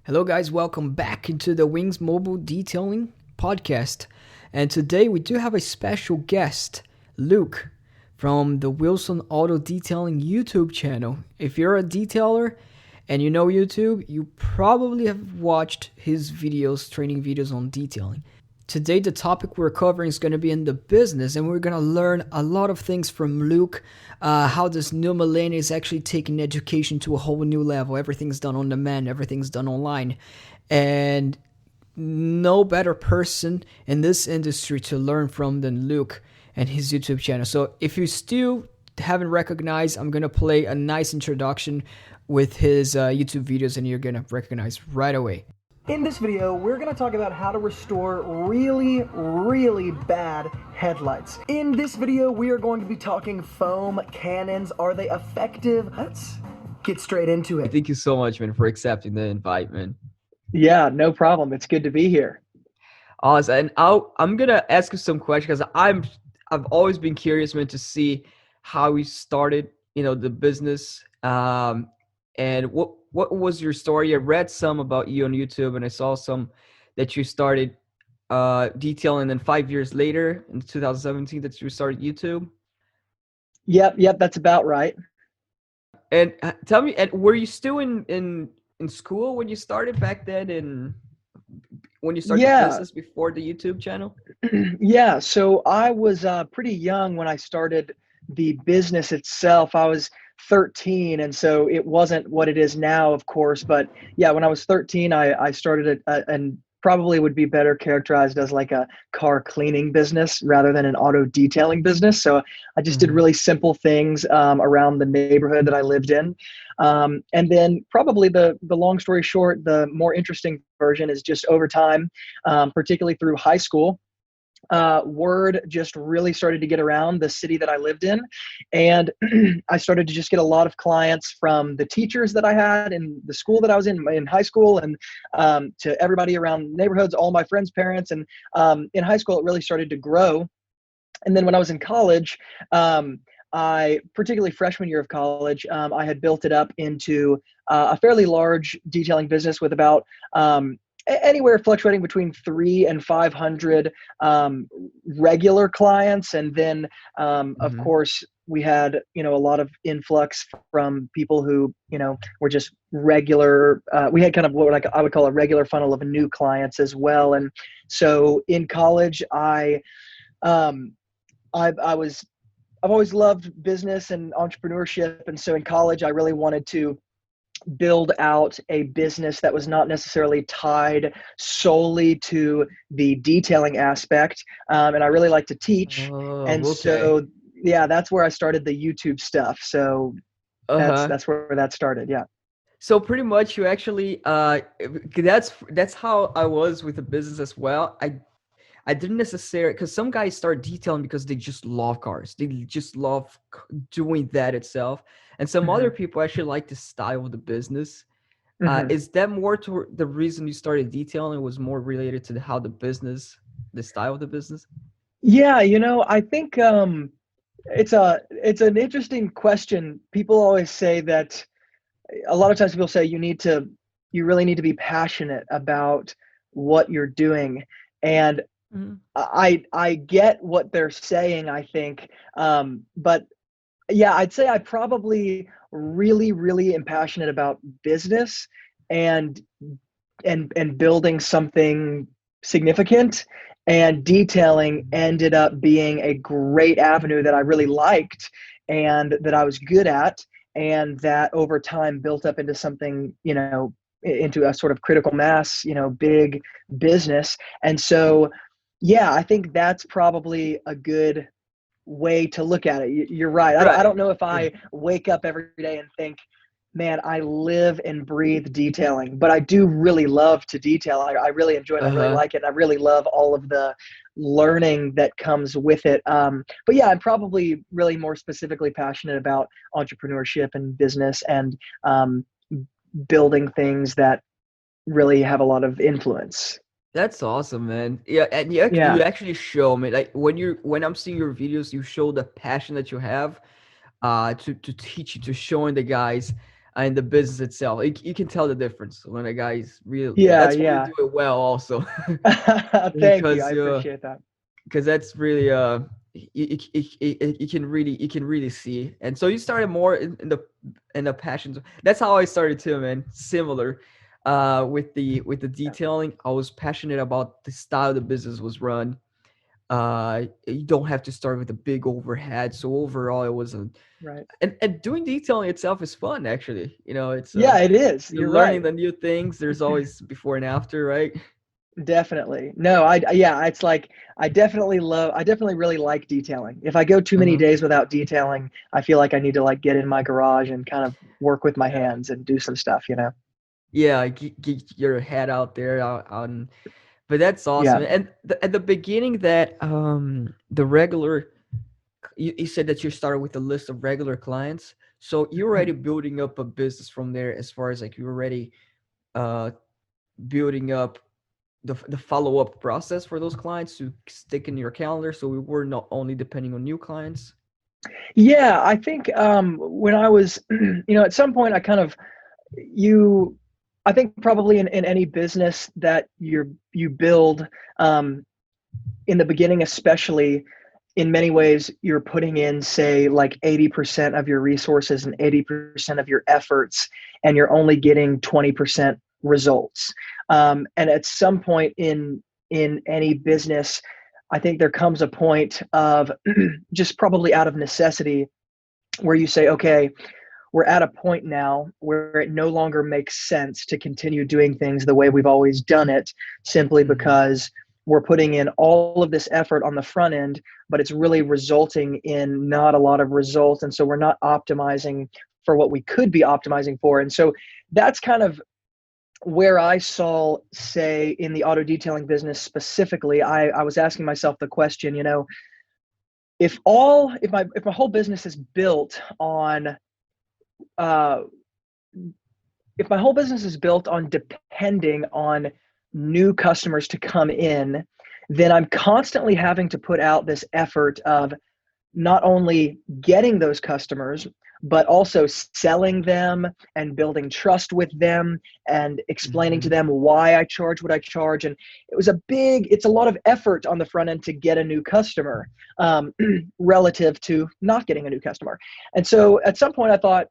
Hello, guys. Welcome back into the Wings Mobile Detailing Podcast. And today we do have a special guest, Luke, from the Wilson Auto Detailing YouTube channel. If you're a detailer and you know YouTube, you probably have watched his videos, training videos on detailing. Today, the topic we're covering is going to be in the business, and we're going to learn a lot of things from Luke, how this new millennium is actually taking education to a whole new level. Everything's done on demand, everything's done online, and no better person in this industry to learn from than Luke and his YouTube channel. So if you still haven't recognized, I'm going to play a nice introduction with his YouTube videos, and you're going to recognize right away. In this video, we're going to talk about how to restore really bad headlights. In this video, we are going to be talking foam cannons. Are they effective? Let's get straight into it. Thank you so much, man, for accepting the invite, man. Yeah, no problem. It's good to be here. Awesome. And I'm going to ask you some questions because I've always been curious, man, to see how you started, the business. And what was your story? I read some about you on YouTube, and I saw some that you started detailing, and then 5 years later, in 2017, that you started YouTube. Yep, that's about right. And tell me, and were you still in school when you started back then, and when you started the business before the YouTube channel? Yeah, so I was pretty young when I started the business itself. I was 13, and so it wasn't what it is now, of course. But yeah, when I was 13, I started and probably would be better characterized as like a car cleaning business rather than an auto detailing business. So I just did really simple things around the neighborhood that I lived in. And then probably the long story short, the more interesting version is just over time, particularly through high school. Word just really started to get around the city that I lived in. And I started to just get a lot of clients from the teachers that I had in the school that I was in high school, and to everybody around neighborhoods, all my friends' parents. And in high school, it really started to grow. And then when I was in college, particularly freshman year of college, I had built it up into a fairly large detailing business with about anywhere fluctuating between 300 and 500 regular clients. And then, of course, we had, a lot of influx from people who, were just regular. We had kind of what I would call a regular funnel of new clients as well. And so in college, I've always loved business and entrepreneurship. And so in college, I really wanted to build out a business that was not necessarily tied solely to the detailing aspect. And I really like to teach. So, yeah, that's where I started the YouTube stuff. So that's where that started. Yeah. So pretty much you actually, that's how I was with the business as well. I didn't necessarily, because some guys start detailing because they just love cars. They just love doing that itself. And some other people actually like the style of the business. Is that more to the reason you started detailing was more related to the style of the business? Yeah, I think it's an interesting question. People always say that a lot of times people say you really need to be passionate about what you're doing. And I get what they're saying, I think. But yeah, I'd say I probably really am passionate about business and building something significant. And detailing ended up being a great avenue that I really liked and that I was good at, and that over time built up into something, into a sort of critical mass, big business. And so, yeah, I think that's probably a good way to look at it. You're right. I don't know if I wake up every day and think, man, I live and breathe detailing, but I do really love to detail. I really enjoy it. I really like it. I really love all of the learning that comes with it. But yeah, I'm probably really more specifically passionate about entrepreneurship and business and building things that really have a lot of influence. That's awesome, man. Yeah, and you actually show me, like, when I'm seeing your videos, you show the passion that you have to teach, to showing the guys in the business itself. You can tell the difference when a guy's real. Yeah, That's why you yeah. do it well, also, Thank you. I because appreciate that. that's really you can really see. And so you started more in the passions. That's how I started too, man. Similar, with the Yeah, detailing. I was passionate about the style the business was run. You don't have to start with a big overhead. So overall, it was a right. and doing detailing itself is fun, actually. It's Yeah, it is. you're You're learning right. the new things. There's always before and after, right? Definitely. No, yeah, it's like I definitely really like detailing. If I go too many Uh-huh. days without detailing, I feel like I need to like get in my garage and kind of work with my Yeah. hands and do some stuff, you know? Yeah, get your head out there on. But that's Yeah. awesome. And at the beginning, that the regular, you said that you started with a list of regular clients. So you're already building up a business from there, as far as like you're already uh building up the follow up process for those clients to stick in your calendar. So we were not only depending on new clients. Yeah, I think when I was at some point I kind of you I think probably in any business that you build um in the beginning especially, in many ways you're putting in say like 80% of your resources and 80% of your efforts, and you're only getting 20% results. And at some point in any business, I think there comes a point of just probably out of necessity where you say, okay, we're at a point now where it no longer makes sense to continue doing things the way we've always done it, simply Hmm. because we're putting in all of this effort on the front end, but it's really resulting in not a lot of results. And so we're not optimizing for what we could be optimizing for. And so that's kind of where I saw, say, in the auto detailing business specifically, I was asking myself the question, if my whole business is built on uh, if my whole business is built on depending on new customers to come in, then I'm constantly having to put out this effort of not only getting those customers, but also selling them and building trust with them and explaining to Hmm. them why I charge what I charge. And it's a lot of effort on the front end to get a new customer, relative to not getting a new customer. And so at some point I thought,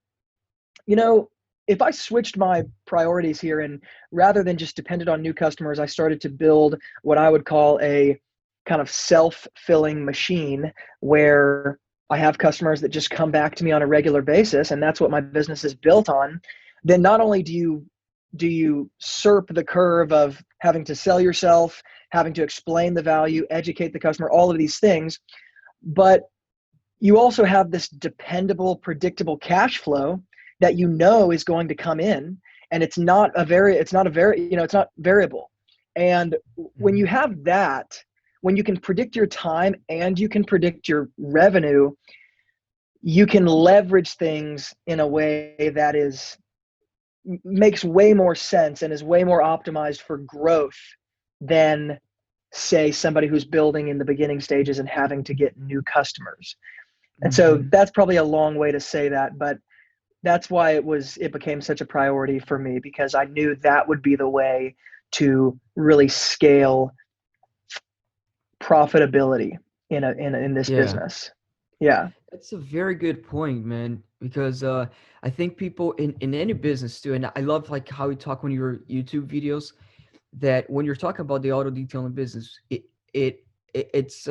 you know, if I switched my priorities here and rather than just depended on new customers, I started to build what I would call a kind of self-filling machine where I have customers that just come back to me on a regular basis, and that's what my business is built on. Then not only do you SERP the curve of having to sell yourself, having to explain the value, educate the customer, all of these things, but you also have this dependable, predictable cash flow that is going to come in, and it's not variable. And when you Hmm. have that, when you can predict your time and you can predict your revenue, you can leverage things in a way that is makes way more sense and is way more optimized for growth than say somebody who's building in the beginning stages and having to get new customers. And so Hmm. that's probably a long way to say that, but that's why it became such a priority for me, because I knew that would be the way to really scale profitability in this Yeah. business. Yeah. That's a very good point, man. Because I think people in any business too, and I love like how you talk on your YouTube videos, that when you're talking about the auto detailing business, it, it's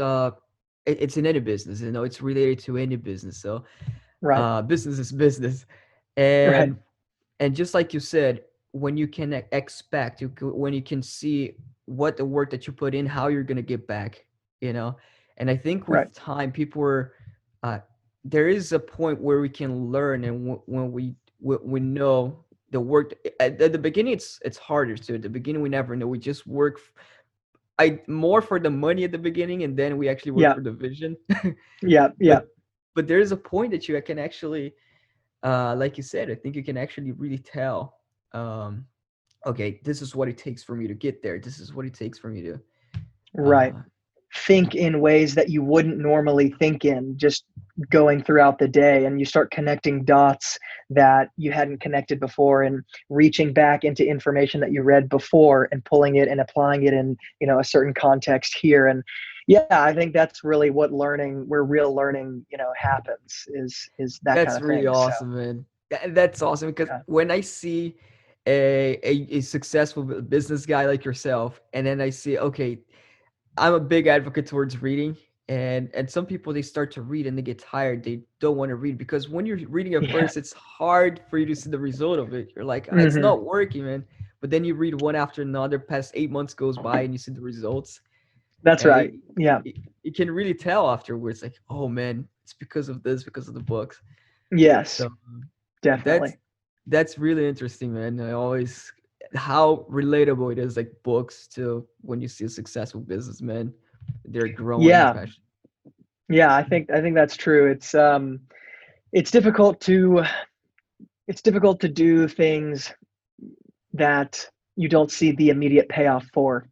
it's in any business, it's related to any business. So Right. business is business, Right. and just like you said, when you can expect, when you can see what the work that you put in, how you're gonna get back, you know. And I think Right. with time, people are, uh, there is a point where we can learn, and when we know the work at the beginning, it's harder. So at the beginning, we never know. We just work. I more for the money at the beginning, and then we actually work Yeah. for the vision. Yeah. but Yeah. there is a point that you can actually, like you said, I think you can actually really tell, um, okay, this is what it takes for me to get there. This is what it takes for me to, Right. uh, think in ways that you wouldn't normally think in, just going throughout the day, and you start connecting dots that you hadn't connected before, and reaching back into information that you read before and pulling it and applying it in, a certain context here. And yeah, I think that's really what learning, where real learning, happens, is that kind That's of really thing. So awesome, man. That's awesome because yeah. when I see a successful business guy like yourself, and then I see, okay, I'm a big advocate towards reading, and some people they start to read and they get tired. They don't want to read because when you're reading at Yeah. first, it's hard for you to see the result of it. You're like, "Ah, it's Hmm. not working, man." But then you read one after another. Past 8 months goes by and you see the results, That's and right. Yeah. you can really tell afterwards, like, oh man, it's because of this, because of the books. Yes, So that's definitely. that's really interesting, man. I always how relatable it is, like books to when you see a successful businessman, they're growing Yeah. passion. Yeah, I think that's true. It's difficult to it's difficult to do things that you don't see the immediate payoff for.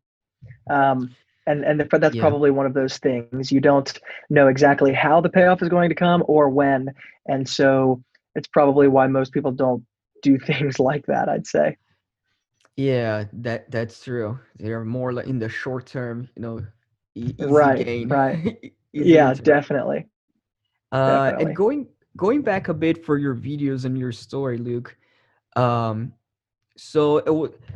But that's Yeah. probably one of those things. You don't know exactly how the payoff is going to come or when. And so it's probably why most people don't do things like that, I'd say. Yeah, that's true. They're more like in the short term, easy Right, gain, right. easy Yeah, return. definitely. And Definitely. going back a bit for your videos and your story, Luke. Um, so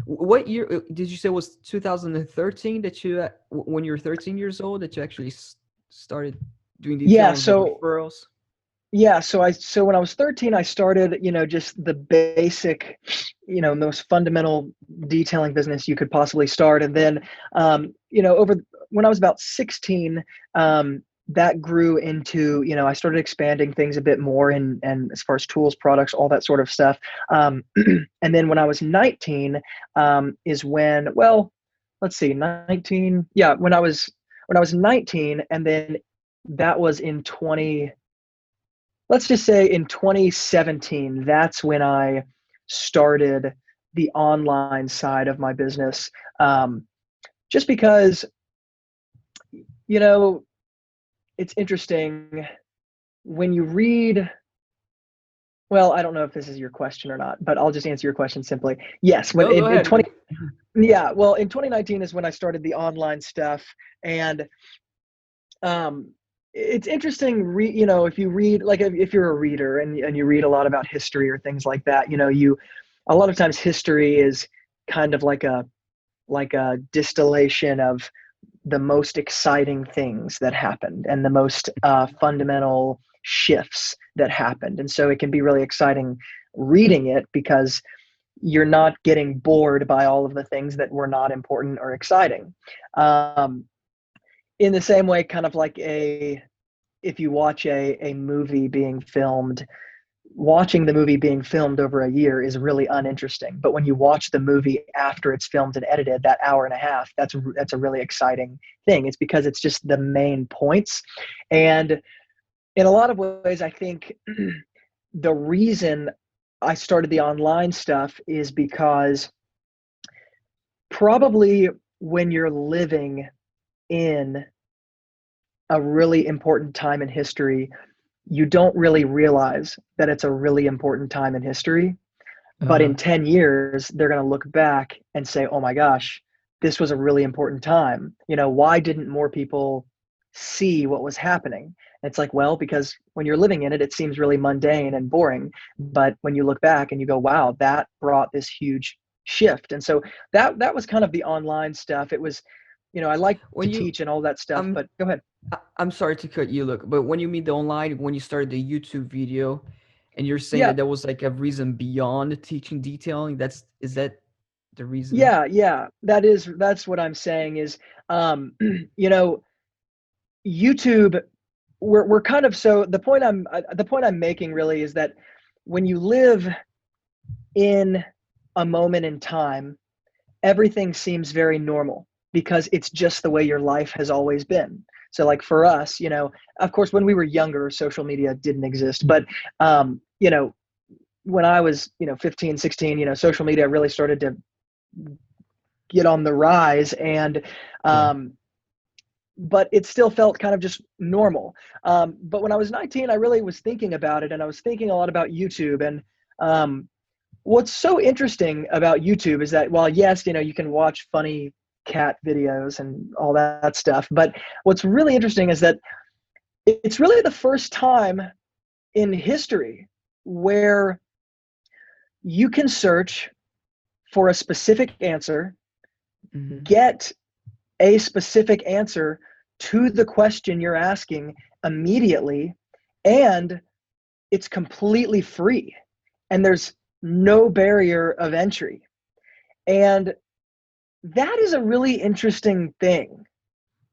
what year did you say was 2013 that you when you were 13 years old that you actually started doing Yeah, detailing with so referrals? so when I was 13, I started, just the basic, most fundamental detailing business you could possibly start. And then, over when I was about 16, that grew into, I started expanding things a bit more, and as far as tools, products, all that sort of stuff. And then when I was 19, is when, well, let's see, 19. Yeah, when I was 19, and then that was in 20, let's just say in 2017, that's when I started the online side of my business. Um, just because, you know, it's interesting when you read, well, I don't know if this is your question or not, but I'll just answer your question simply. Yes, when No, go in ahead, 20, man. yeah, well, in 2019 is when I started the online stuff. And um, it's interesting, if you read, like if you're a reader, and you read a lot about history or things like that, a lot of times history is kind of like a distillation of the most exciting things that happened, and the most fundamental shifts that happened. And so it can be really exciting reading it, because you're not getting bored by all of the things that were not important or exciting. Um, in the same way, kind of like if you watch a movie being filmed, watching the movie being filmed over a year is really uninteresting. But when you watch the movie after it's filmed and edited, that hour and a half, that's a really exciting thing. It's because it's just the main points. And in a lot of ways, I think the reason I started the online stuff is because, probably when you're living in a really important time in history, you don't really realize that it's a really important time in history. But Uh-huh. in 10 years, they're going to look back and say, oh my gosh, this was a really important time. Why didn't more people see what was happening? And it's like, well, because when you're living in it, it seems really mundane and boring. But when you look back and you go, wow, that brought this huge shift. And so that was kind of the online stuff. It was, I like to When you teach and all that stuff, I'm but go ahead. I'm sorry to cut you, look, but when you mean the online, when you started the YouTube video, and you're saying Yeah. that there was like a reason beyond teaching detailing, is that the reason? Yeah, that's what I'm saying is, um, you know, YouTube, we're kind of, so the point I'm making really is that when you live in a moment in time, everything seems very normal, because it's just the way your life has always been. So like for us, of course, when we were younger, social media didn't exist, but when I was, 15, 16, social media really started to get on the rise. And Yeah. um, but it still felt kind of just normal. But when I was 19, I really was thinking about it, and I was thinking a lot about YouTube. And what's so interesting about YouTube is that while yes, you can watch funny cat videos and all that stuff, but what's really interesting is that it's really the first time in history where you can search for a specific answer, get a specific answer to the question you're asking immediately, and it's completely free, and there's no barrier of entry. And that is a really interesting thing,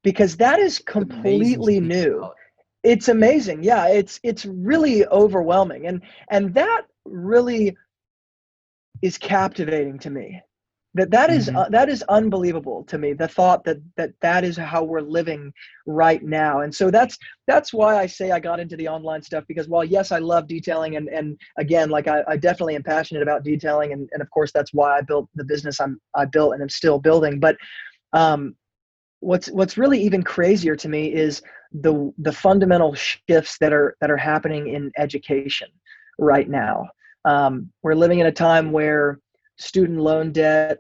because that is Amazing to completely think new. about. It's Yeah. amazing. Yeah, it's really overwhelming. And that really is captivating to me. That is unbelievable to me, the thought that is how we're living right now. And so that's why I say I got into the online stuff, because while yes, I love detailing, and again, like I definitely am passionate about detailing, and of course that's why I built the business I built and I'm still building. But what's really even crazier to me is the fundamental shifts that are happening in education right now. We're living in a time where student loan debt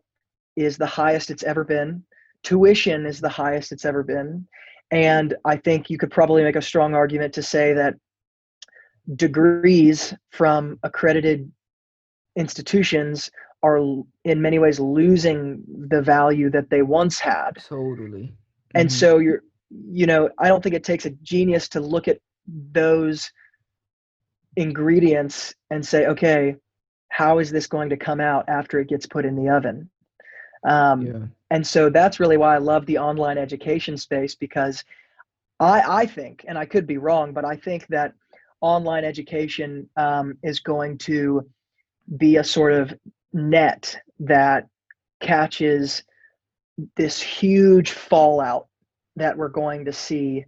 is the highest it's ever been. Tuition is the highest it's ever been. And I think you could probably make a strong argument to say that degrees from accredited institutions are in many ways losing the value that they once had. Totally. And so I don't think it takes a genius to look at those ingredients and say, okay, how is this going to come out after it gets put in the oven? Yeah. And so that's really why I love the online education space, because I think, and I could be wrong, but I think that online education is going to be a sort of net that catches this huge fallout that we're going to see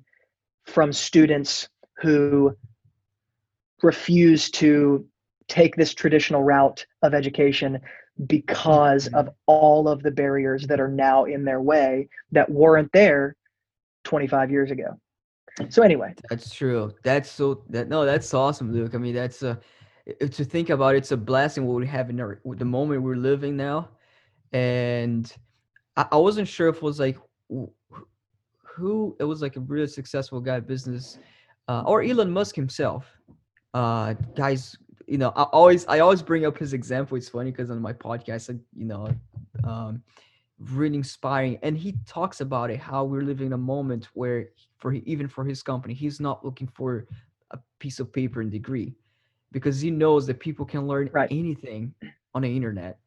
from students who refuse to take this traditional route of education because of all of the barriers that are now in their way that weren't there 25 years ago. So anyway. That's true. That's awesome, Luke. I mean, that's to think about, it's a blessing what we have in the moment we're living now. And I wasn't sure if it was like who it was, like a really successful guy business, or Elon Musk himself. Guys, I always bring up his example. It's funny because on my podcast, um, really inspiring, and he talks about it, how we're living in a moment where even for his company, he's not looking for a piece of paper and degree, because he knows that people can learn Right. anything on the internet.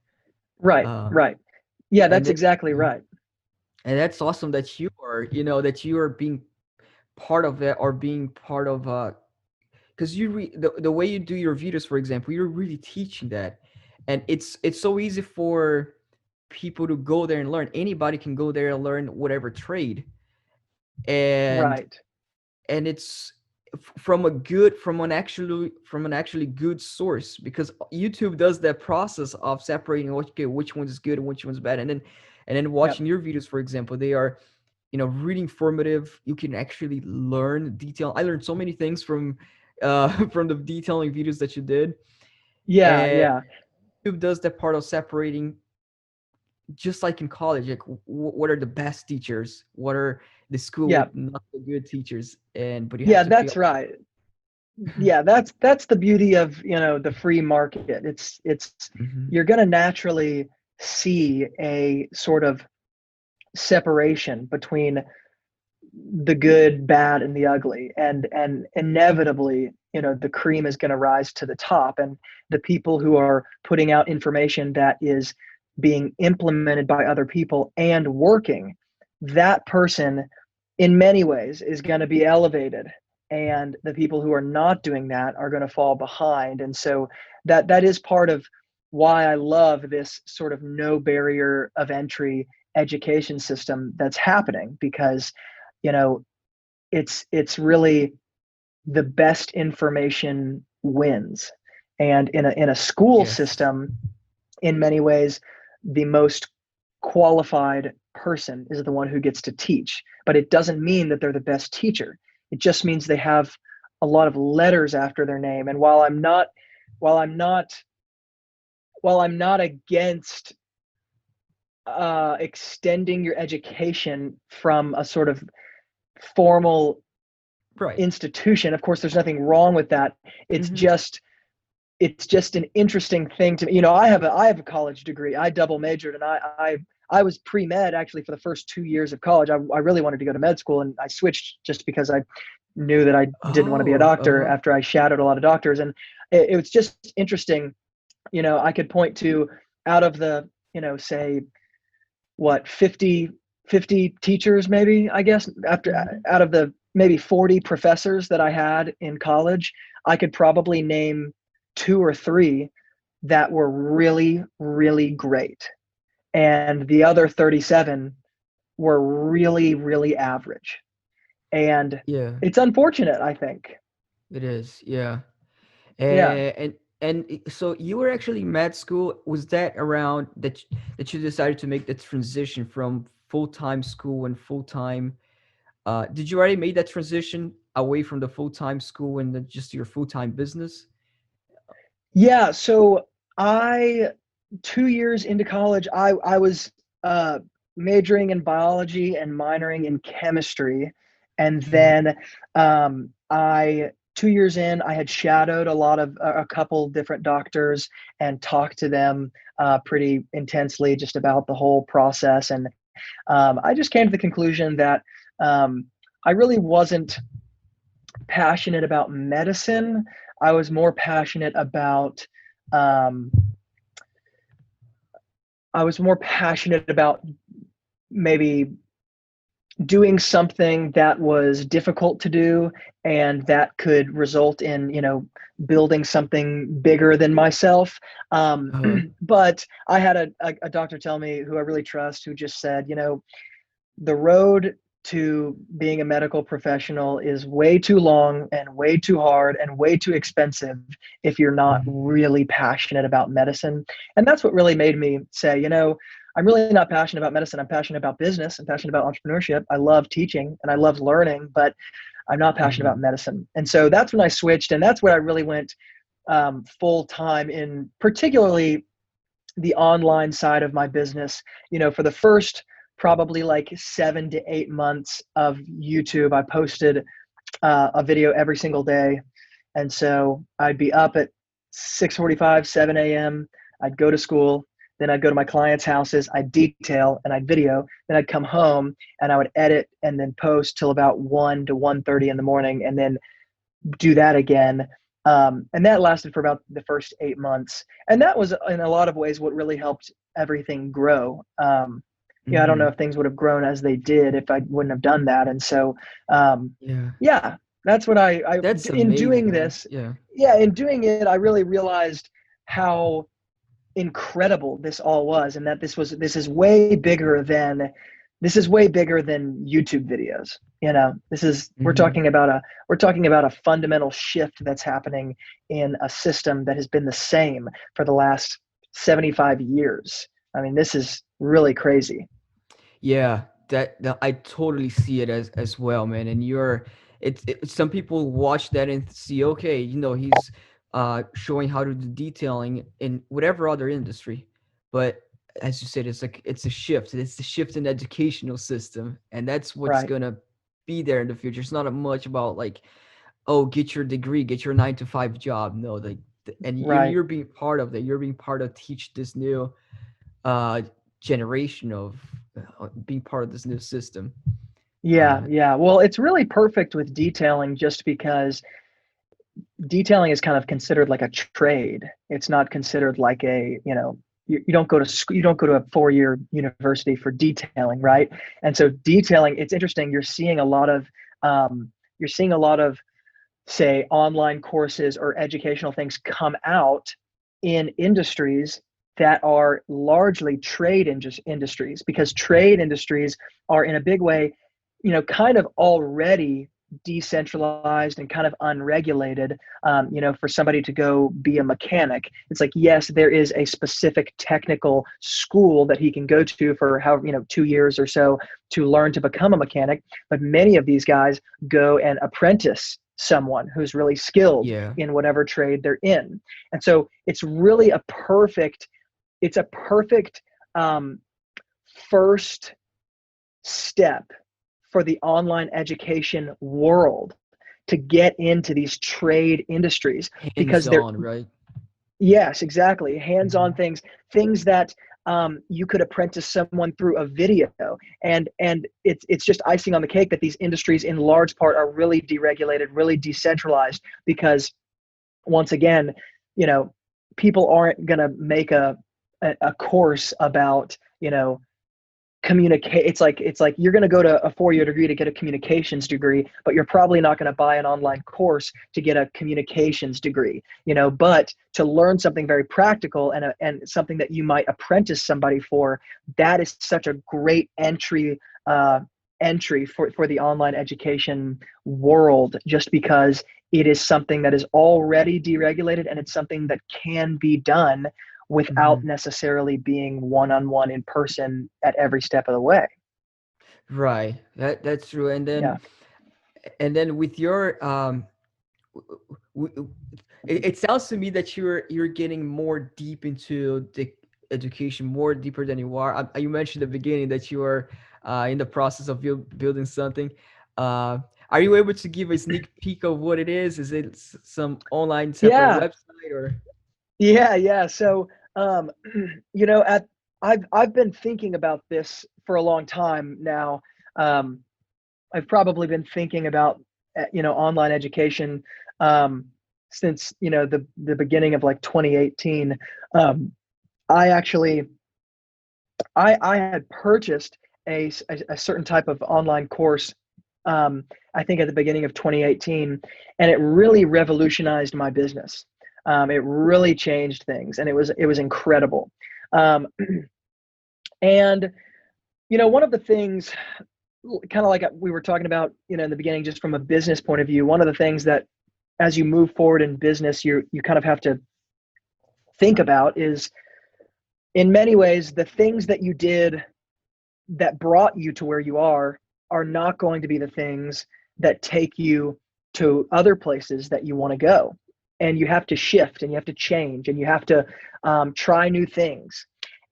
Right. um, Right. Yeah, and that's that, exactly right. and that's awesome that you are being part of that, or being part of because the way you do your videos, for example, you're really teaching that. And it's so easy for people to go there and learn. Anybody can go there and learn whatever trade. and Right. and it's from an actually good source, because YouTube does that process of separating, okay, which one is good and which one's bad. And then Yep. watching your videos, for example, they are really informative. You can actually learn detail. I learned so many things from from the detailing videos that you did. Yeah. And Yeah. YouTube does that part of separating, just like in college, like what are the best teachers, what are the school Yeah. with not so good teachers, but you have Yeah, to pay. that's right. Yeah, that's the beauty of, the free market. It's Hmm. you're going to naturally see a sort of separation between the good, bad, and the ugly, and inevitably, the cream is going to rise to the top, and the people who are putting out information that is being implemented by other people and working, that person in many ways is going to be elevated, and the people who are not doing that are going to fall behind. And so that is part of why I love this sort of no barrier of entry education system that's happening, because you know it's really the best information wins. And in a school Yes. system, in many ways, the most qualified person is the one who gets to teach, but it doesn't mean that they're the best teacher. It just means they have a lot of letters after their name. And while I'm not while I'm not against extending your education from a sort of formal Right. institution, of course, there's nothing wrong with that. It's Mm-hmm. just it's just an interesting thing to me. I have a college degree. I double majored, and I was pre-med actually for the first 2 years of college. I really wanted to go to med school, and I switched just because I knew that I didn't want to be a Oh, doctor uh-huh. after I shadowed a lot of doctors. And it was just interesting. I could point to, out of the, say, what, 50 teachers, maybe, I guess, after Mm-hmm. out of the maybe 40 professors that I had in college, I could probably name two or three that were really, really great. And the other 37 were really, really average. And Yeah, it's unfortunate, I think. it is. Yeah. Yeah. So you were actually in med school. Was that around that you decided to make the transition from full-time school and full-time? Did you already make that transition away from the full-time school and just your full-time business? Yeah. So I 2 years into college, I was majoring in biology and minoring in chemistry, and Hmm. then I 2 years in, I had shadowed a couple different doctors and talked to them pretty intensely just about the whole process, and I just came to the conclusion that um, I really wasn't passionate about medicine. I was more passionate about um, maybe doing something that was difficult to do and that could result in, building something bigger than myself. Uh, But I had a doctor tell me, who I really trust, who just said, the road to being a medical professional is way too long and way too hard and way too expensive if you're not mhm. really passionate about medicine. And that's what really made me say, I'm really not passionate about medicine. I'm passionate about business. I'm passionate about entrepreneurship. I love teaching and I love learning, but I'm not passionate about Mhm. medicine. And so that's when I switched, and that's where I really went full time in, particularly the online side of my business. For the first probably like 7 to 8 months of YouTube, I posted a video every single day. And so I'd be up at 6:45, 7 a.m. I'd go to school. Then I'd go to my clients' houses. I'd detail and I'd video. Then I'd come home and I would edit and then post till about 1 to 1:30 in the morning, and then do that again. And that lasted for about the first 8 months. And that was, in a lot of ways, what really helped everything grow. I don't know Mhm. if things would have grown as they did if I wouldn't have done that. And so, Yeah. yeah, that's what That's in amazing, doing man. this, Yeah. yeah, in doing it, I really realized how incredible this all was, and that this is way bigger than YouTube videos. This is Mhm. we're talking about a fundamental shift that's happening in a system that has been the same for the last 75 years. I mean, this is really crazy. Yeah, that I totally see it as well, man. And some people watch that and see, okay, he's showing how to do detailing in whatever other industry, but as you said, it's a shift. It's the shift in the educational system, and that's what's Right. gonna be there in the future. It's not much about like, oh, get your degree, get your 9 to 5 job. No, like, and Right. you're being part of that. You're being part of teach this new uh, generation of being part of this new system. Yeah, Uh, yeah. Well, it's really perfect with detailing just because detailing is kind of considered like a trade. It's not considered like you don't go to school, you don't go to a 4 year university for detailing, right? And so detailing, it's interesting. You're seeing a lot of, say, online courses or educational things come out in industries that are largely industries, because trade industries are in a big way, kind of already decentralized and kind of unregulated, for somebody to go be a mechanic. It's like, yes, there is a specific technical school that he can go to for 2 years or so to learn to become a mechanic. But many of these guys go and apprentice someone who's really skilled Yeah. in whatever trade they're in. And so it's a perfect first step for the online education world to get into these trade industries, Hands because they're, on, right? yes, exactly, hands-on Mhm. things that you could apprentice someone through a video. And it's just icing on the cake that these industries in large part are really deregulated, really decentralized, because once again, you know, people aren't going to make a course about, communicate. It's like you're going to go to a 4-year degree to get a communications degree, but you're probably not going to buy an online course to get a communications degree, but to learn something very practical and something that you might apprentice somebody for, that is such a great entry for the online education world, just because it is something that is already deregulated, and it's something that can be done without Mhm. necessarily being one-on-one in person at every step of the way. Right. That's true. Yeah. And then with your w- w- it sounds to me that you're getting more deep into the education, more deeper than you are. You mentioned at the beginning that you are in the process of building something. Uh, are you able to give a sneak peek of what it is? Is it some online separate Yeah. website or? Yeah. So, you know, at I've been thinking about this for a long time now. Um, I've probably been thinking about online education um, since the beginning of like 2018. Um, I actually I had purchased a certain type of online course. I think at the beginning of 2018, and it really revolutionized my business. It really changed things, and it was incredible. Um, and one of the things, kind of like we were talking about, in the beginning, just from a business point of view, one of the things that as you move forward in business, you kind of have to think about is, in many ways, the things that you did that brought you to where you are not going to be the things that take you to other places that you want to go. And you have to shift, and you have to change, and you have to try new things.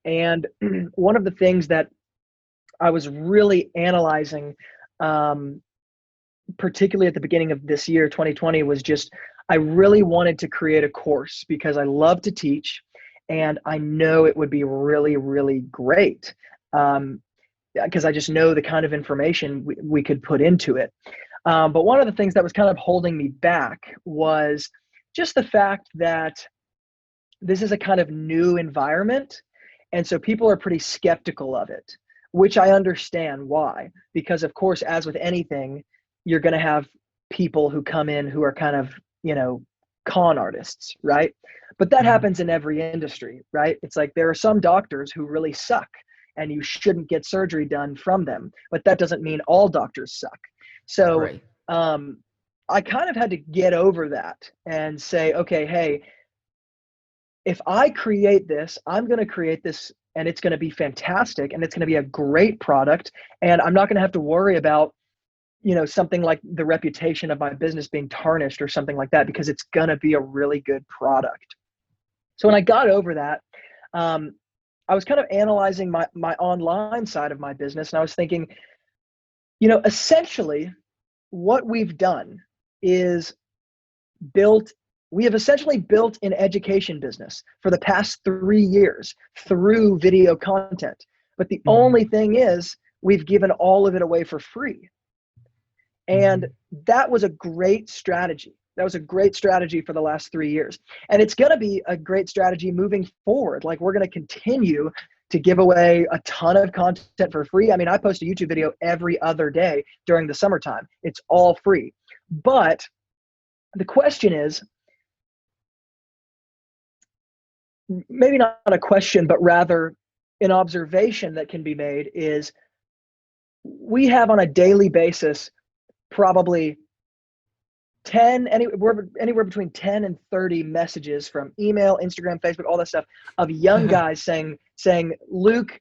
And one of the things that I was really analyzing, um, particularly at the beginning of this year, 2020, was just, I really wanted to create a course because I love to teach, and I know it would be really, really great. Because I just know the kind of information we could put into it. But one of the things that was kind of holding me back was just the fact that this is a kind of new environment. And so people are pretty skeptical of it, which I understand why. Because, of course, as with anything, you're going to have people who come in who are kind of, con artists, right? But that Mhm. happens in every industry, right? It's like there are some doctors who really suck, and you shouldn't get surgery done from them. But that doesn't mean all doctors suck. So Right. um, I kind of had to get over that and say, okay, hey, if I create this, I'm going to create this, and it's going to be fantastic, and it's going to be a great product. And I'm not going to have to worry about, something like the reputation of my business being tarnished or something like that, because it's going to be a really good product. So when I got over that, um, I was kind of analyzing my online side of my business, and I was thinking, essentially what we've done is built we have essentially built an education business for the past 3 years through video content. But the Mhm. only thing is, we've given all of it away for free. And Mhm. that was a great strategy. That was a great strategy for the last 3 years. And it's going to be a great strategy moving forward. Like, we're going to continue to give away a ton of content for free. I mean, I post a YouTube video every other day during the summertime. It's all free. But the question is, maybe not a question, but rather an observation that can be made, is we have on a daily basis probably anywhere between 10 and 30 messages from email, Instagram, Facebook, all that stuff, of young guys saying, Luke,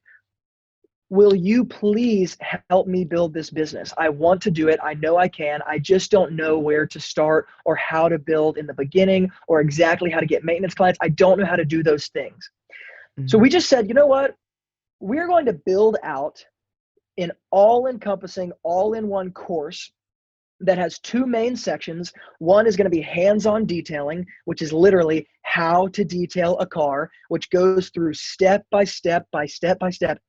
will you please help me build this business? I want to do it. I know I can. I just don't know where to start or how to build in the beginning or exactly how to get maintenance clients. I don't know how to do those things. So we just said, you know what? We're going to build out an all-encompassing, all-in-one course that has two main sections. One is going to be hands-on detailing, which is literally how to detail a car, which goes through step by step,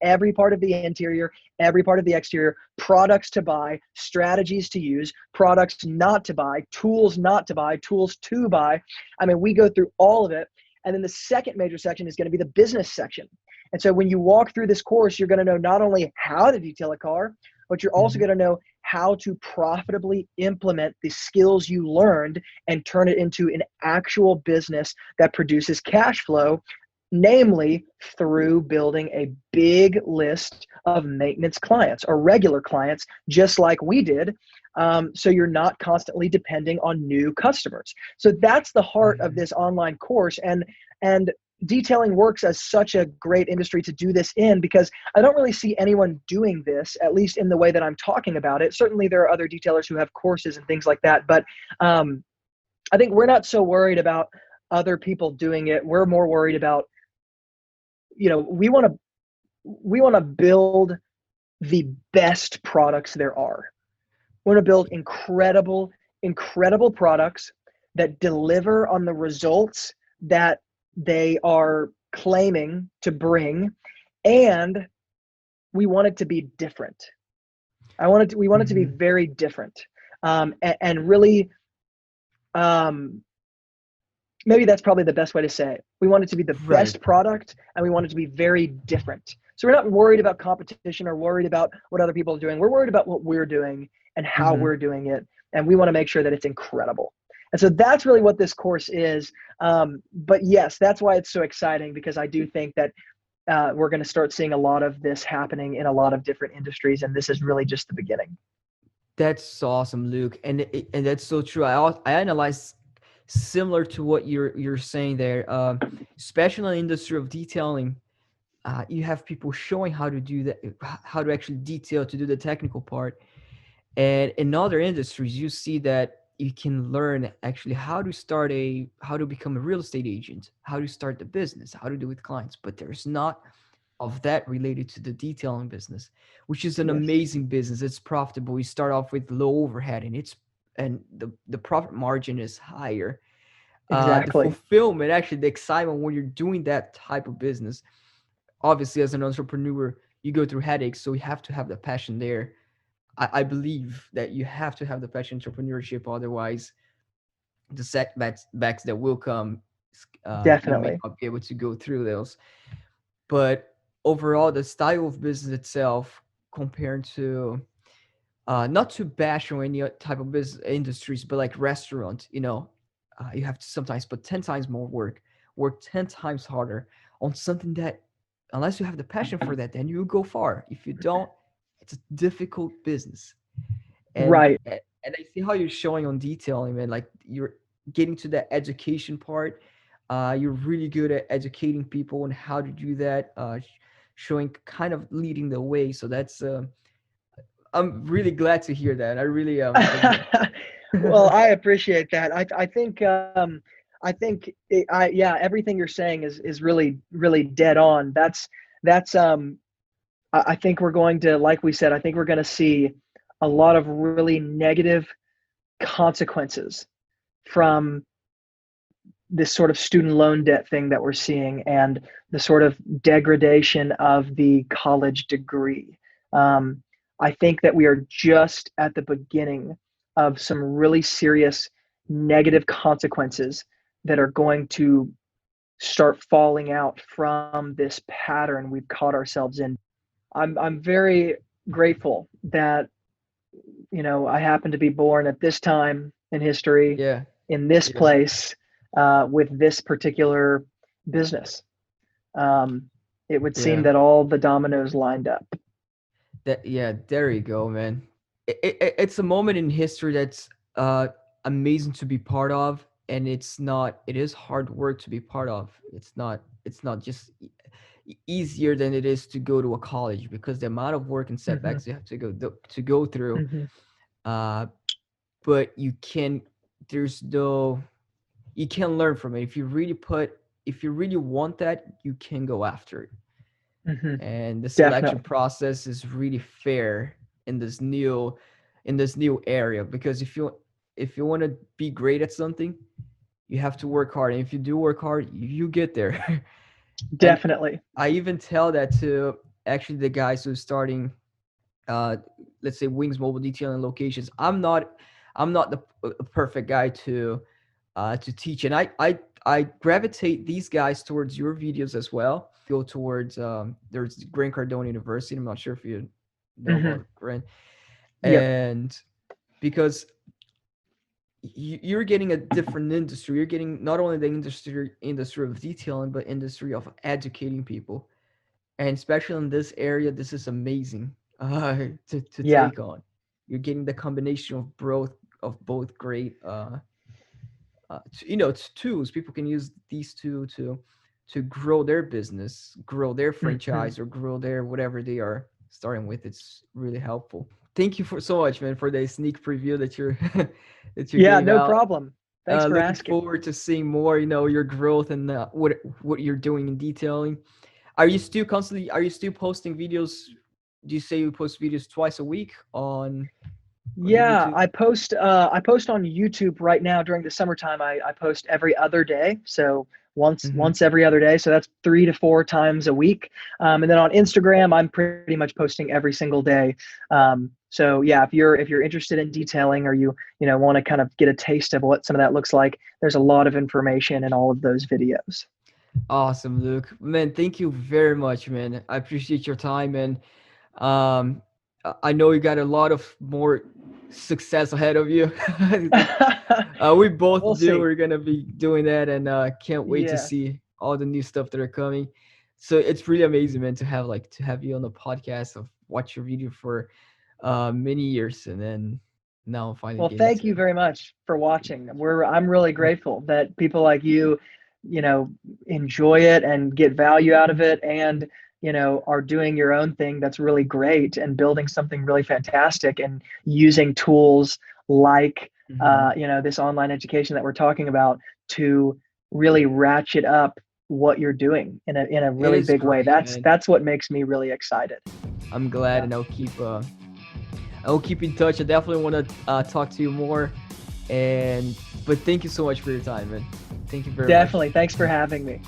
every part of the interior, every part of the exterior, products to buy, strategies to use, products not to buy, tools not to buy, tools to buy. I mean, we go through all of it. And then the second major section is going to be the business section. And so when you walk through this course, you're going to know not only how to detail a car, but you're also going to know how to profitably implement the skills you learned and turn it into an actual business that produces cash flow, namely through building a big list of maintenance clients or regular clients, just like we did. So you're not constantly depending on new customers. So that's the heart of this online course. And detailing works as such a great industry to do this in, because I don't really see anyone doing this, at least in the way that I'm talking about it. Certainly there are other detailers who have courses and things like that, but I think we're not so worried about other people doing it. We're more worried about, we want to build the best products there are. We want to build incredible products that deliver on the results that they are claiming to bring, and we want it to be different. We want it to be very different, and really, maybe that's probably the best way to say it. We want it to be the best product, and we want it to be very different. So we're not worried about competition or worried about what other people are doing. We're worried about what we're doing and how we're doing it, and we want to make sure that it's incredible. And so that's really what this course is. But yes, that's why it's so exciting, because I do think that we're going to start seeing a lot of this happening in a lot of different industries, and this is really just the beginning. That's awesome, Luke, and that's so true. I analyze similar to what you're saying there, especially in the industry of detailing. You have people showing how to do that, how to actually detail, to do the technical part. And in other industries, you see that you can learn actually how to become a real estate agent, how to start the business, how to do with clients. But there's not of that related to the detailing business, which is an amazing business. It's profitable. You start off with low overhead, and the profit margin is higher. The Exactly. fulfillment, actually, the excitement when you're doing that type of business. Obviously, as an entrepreneur, you go through headaches, so you have to have the passion there. I believe that you have to have the passion entrepreneurship, otherwise the setbacks that will come, you may Definitely. not be able to go through those. But overall, the style of business itself, compared to, not to bash on any type of business industries, but like restaurant, you have to sometimes put 10 times more work 10 times harder on something that, unless you have the passion for that, then you go far. If you don't, it's a difficult business. and Right. and I see how you're showing on detailing, man. Like, you're getting to that education part. You're really good at educating people on how to do that, showing, kind of leading the way. So that's, I'm really glad to hear that. I really Well, I appreciate that. I think everything you're saying is really, really dead on. That's I think we're going to, like we said, I think we're going to see a lot of really negative consequences from this sort of student loan debt thing that we're seeing, and the sort of degradation of the college degree. I think that we are just at the beginning of some really serious negative consequences that are going to start falling out from this pattern we've caught ourselves in. I'm very grateful that I happen to be born at this time in history, yeah, in this yeah, place, with this particular business. It would seem yeah. that all the dominoes lined up. Yeah, there you go, man. It's a moment in history that's, amazing to be part of, and it is hard work to be part of. It's not just easier than it is to go to a college, because the amount of work and Mhm. setbacks you have to go through. Mhm. uh but there's no you can learn from it. If you really want that, you can go after it. Mhm. And the selection Definitely. process is really fair in this new area, because if you want to be great at something, you have to work hard, and if you do work hard, you get there. And Definitely. I even tell that to actually the guys who's starting, uh let's say, wings mobile detailing locations. I'm not the perfect guy to teach, and I gravitate these guys towards your videos as well. Go towards, there's Grant Cardone University. I'm not sure if you know Mhm. about Grant. Yep. And because you're getting a different industry. You're getting not only the industry of detailing, but industry of educating people. And especially in this area, this is amazing, to Yeah. take on. You're getting the combination of both great, tools. People can use these two to grow their business, grow their Mhm. franchise, or grow their whatever they are starting with. It's really helpful. Thank you for so much, man, for the sneak preview that you're that you Yeah, gave no out. problem. Thanks for Looking asking. forward to seeing more, your growth, and what you're doing in detailing. Are you still posting videos? Do you say you post videos twice a week on Yeah, YouTube? I post on YouTube right now during the summertime. I post every other day, so Mm-hmm. once every other day. So that's 3 to 4 times a week. And then on Instagram, I'm pretty much posting every single day. So yeah, if you're interested in detailing, or you want to kind of get a taste of what some of that looks like, there's a lot of information in all of those videos. Awesome, Luke. Man, thank you very much, man. I appreciate your time, and um, I know you got a lot of more success ahead of you. We both We'll do. see. We're gonna be doing that, and can't wait to Yeah. see all the new stuff that are coming. So it's really amazing, man, to have you on the podcast. I've watched your video for many years, and then now I'm finally Well, getting thank to you it. very much for watching. I'm really grateful that people like you know, enjoy it and get value out of it, and are doing your own thing that's really great, and building something really fantastic, and using tools like Hmm. this online education that we're talking about to really ratchet up what you're doing in a It really is big way. great, That's man. that's what makes me really excited. I'm glad, Yeah. and I'll keep in touch. I definitely want to talk to you more. And but thank you so much for your time, man. Thank you very much. Definitely. Thanks for having me.